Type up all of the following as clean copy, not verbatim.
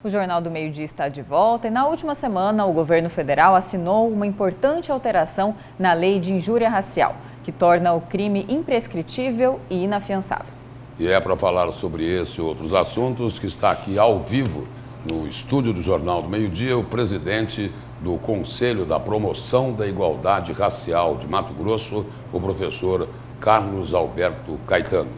O Jornal do Meio-Dia está de volta e na última semana o governo federal assinou uma importante alteração na lei de injúria racial, que torna o crime imprescritível e inafiançável. E é para falar sobre esse e outros assuntos que está aqui ao vivo no estúdio do Jornal do Meio-Dia o presidente do Conselho da Promoção da Igualdade Racial de Mato Grosso, o professor Carlos Alberto Caetano.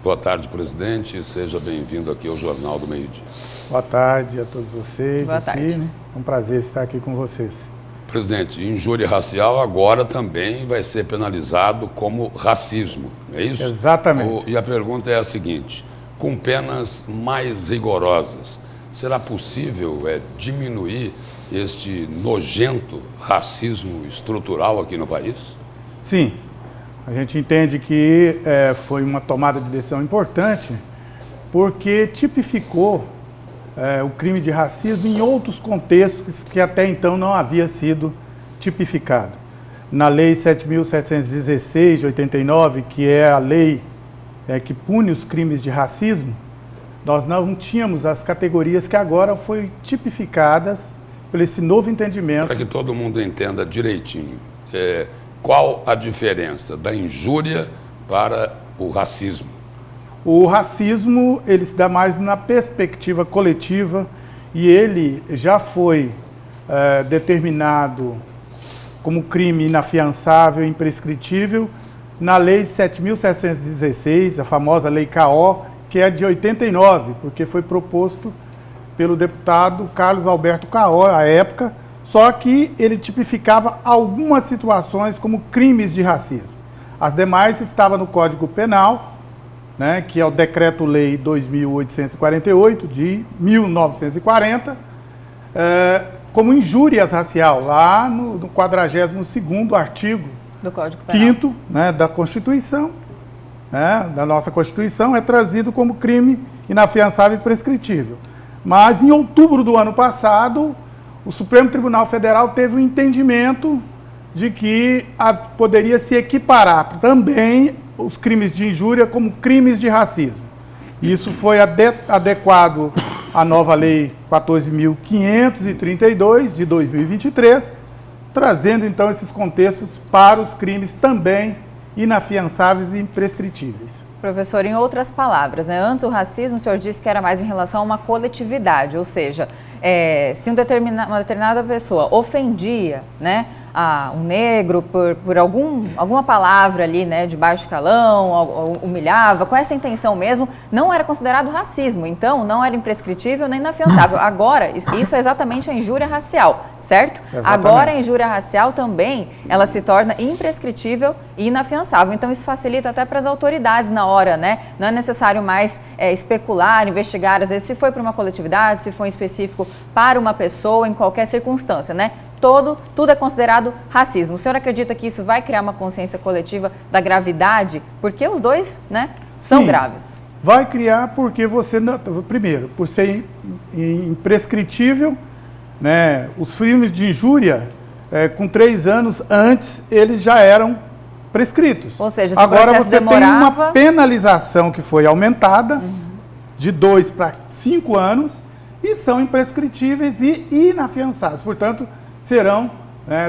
Boa tarde, presidente. Seja bem-vindo aqui ao Jornal do Meio-Dia. Boa tarde a todos vocês. Boa tarde. Né? É um prazer estar aqui com vocês. Presidente, injúria racial agora também vai ser penalizado como racismo, não é isso? Exatamente. E a pergunta é a seguinte: com penas mais rigorosas, será possível diminuir este nojento racismo estrutural aqui no país? Sim, a gente entende que foi uma tomada de decisão importante porque tipificou o crime de racismo em outros contextos que até então não havia sido tipificado. Na Lei 7.716 de 89, que é a lei que pune os crimes de racismo, nós não tínhamos as categorias que agora foram tipificadas por esse novo entendimento. Para que todo mundo entenda direitinho, qual a diferença da injúria para o racismo? O racismo, ele se dá mais na perspectiva coletiva e ele já foi determinado como crime inafiançável e imprescritível na Lei 7.716, a famosa Lei K.O., que é de 89, porque foi proposto pelo deputado Carlos Alberto K.O. à época, só que ele tipificava algumas situações como crimes de racismo. As demais estavam no Código Penal, né, que é o Decreto-Lei 2.848, de 1940, como injúrias racial, lá no 42º artigo do Código Penal. 5º, né, da Constituição, né, da nossa Constituição, é trazido como crime inafiançável e prescritível. Mas, em outubro do ano passado, o Supremo Tribunal Federal teve um entendimento de que poderia se equiparar também os crimes de injúria como crimes de racismo. Isso foi adequado à nova Lei 14.532, de 2023, trazendo, então, esses contextos para os crimes também inafiançáveis e imprescritíveis. Professor, em outras palavras, né, antes o racismo, o senhor disse que era mais em relação a uma coletividade, ou seja, se uma determinada pessoa ofendia, né, um negro por alguma palavra ali, né, de baixo calão, humilhava, com essa intenção mesmo, não era considerado racismo, então não era imprescritível nem inafiançável. Agora, isso é exatamente a injúria racial, certo? Exatamente. Agora a injúria racial também, ela se torna imprescritível e inafiançável, então isso facilita até para as autoridades na hora, né? Não é necessário mais especular, investigar, às vezes se foi para uma coletividade, se foi em específico para uma pessoa, em qualquer circunstância, né? Tudo é considerado racismo. O senhor acredita que isso vai criar uma consciência coletiva da gravidade? Porque os dois, né, são graves. Vai criar porque primeiro, por ser imprescritível, né, os crimes de injúria, com 3 anos antes, eles já eram prescritos. Ou seja, se agora o processo você demorava... tem uma penalização que foi aumentada, de 2 para 5 anos, e são imprescritíveis e inafiançáveis. Portanto, serão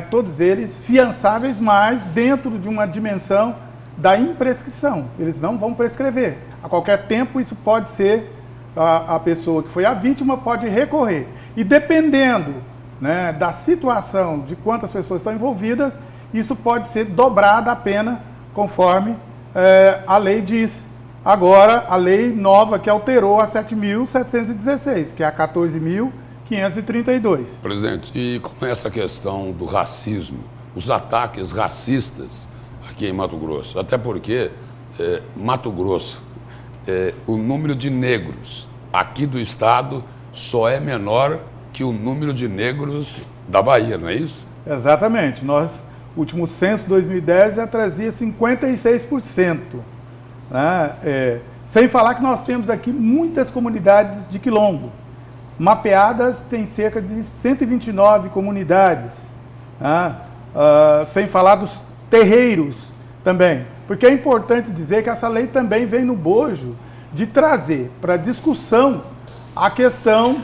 todos eles fiançáveis, mas dentro de uma dimensão da imprescrição. Eles não vão prescrever. A qualquer tempo isso pode ser, a pessoa que foi a vítima pode recorrer. E dependendo, né, da situação, de quantas pessoas estão envolvidas, isso pode ser dobrada a pena conforme a lei diz. Agora, a lei nova que alterou a 7.716, que é a 14.532. Presidente, e com essa questão do racismo, os ataques racistas aqui em Mato Grosso, até porque Mato Grosso, o número de negros aqui do estado só é menor que o número de negros da Bahia, não é isso? Exatamente. O último censo 2010 já trazia 56%. Né? Sem falar que nós temos aqui muitas comunidades de quilombo. Mapeadas tem cerca de 129 comunidades. Né? Sem falar dos terreiros também. Porque é importante dizer que essa lei também vem no bojo de trazer para discussão a questão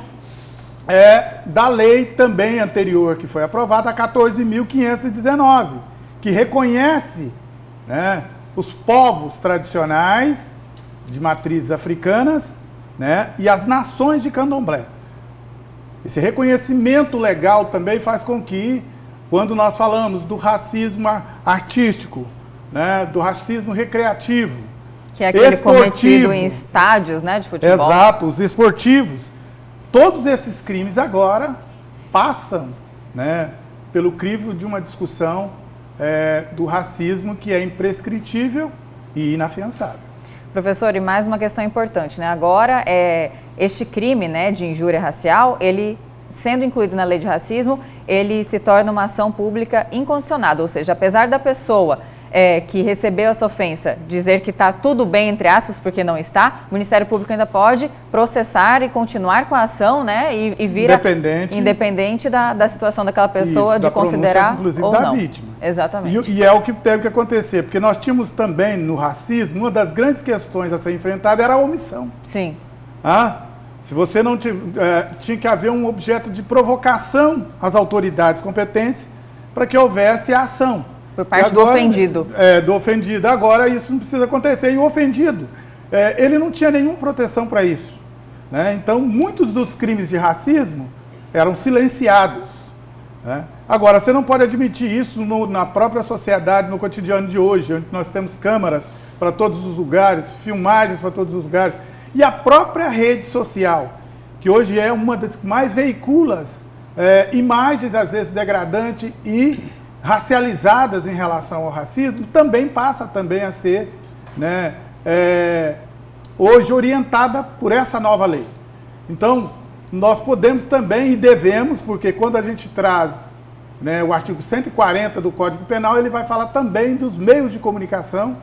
da lei também anterior que foi aprovada, a 14.519, que reconhece, né, os povos tradicionais de matrizes africanas, né, e as nações de candomblé. Esse reconhecimento legal também faz com que, quando nós falamos do racismo artístico, né, do racismo recreativo, que é aquele cometido em estádios, né, de futebol. Exato, os esportivos. Todos esses crimes agora passam, né, pelo crivo de uma discussão do racismo que é imprescritível e inafiançável. Professor, e mais uma questão importante, né? Agora, este crime, né, de injúria racial, ele, sendo incluído na lei de racismo, ele se torna uma ação pública incondicionada, ou seja, apesar da pessoa que recebeu essa ofensa dizer que está tudo bem, entre aspas, porque não está, o Ministério Público ainda pode processar e continuar com a ação, né, e vira independente da situação daquela pessoa, isso, de considerar inclusive ou da não. vítima. Exatamente. E é o que teve que acontecer, porque nós tínhamos também no racismo, uma das grandes questões a ser enfrentada era a omissão. Sim. Se você não tinha que haver um objeto de provocação às autoridades competentes para que houvesse a ação. Por parte do ofendido. Do ofendido. Agora isso não precisa acontecer. E o ofendido, ele não tinha nenhuma proteção para isso, né? Então, muitos dos crimes de racismo eram silenciados, né? Agora, você não pode admitir isso na própria sociedade, no cotidiano de hoje, onde nós temos câmeras para todos os lugares, filmagens para todos os lugares. E a própria rede social, que hoje é uma das que mais veicula imagens, às vezes, degradantes e racializadas em relação ao racismo, também passa também a ser, né, hoje orientada por essa nova lei. Então, nós podemos também e devemos, porque quando a gente traz, né, o artigo 140 do Código Penal, ele vai falar também dos meios de comunicação,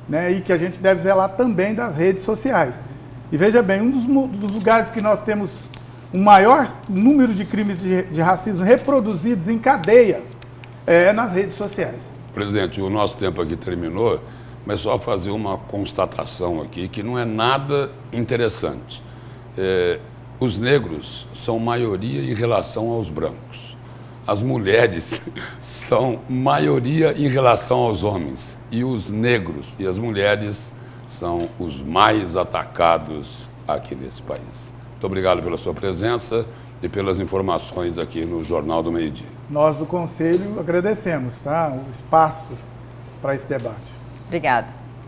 né, e que a gente deve zelar também das redes sociais. E veja bem, um dos lugares que nós temos o maior número de crimes de racismo reproduzidos em cadeia nas redes sociais. Presidente, o nosso tempo aqui terminou, mas só fazer uma constatação aqui que não é nada interessante. Os negros são maioria em relação aos brancos. As mulheres são maioria em relação aos homens. E os negros e as mulheres são os mais atacados aqui nesse país. Muito obrigado pela sua presença e pelas informações aqui no Jornal do Meio-Dia. Nós do Conselho agradecemos, tá, o espaço para esse debate. Obrigada.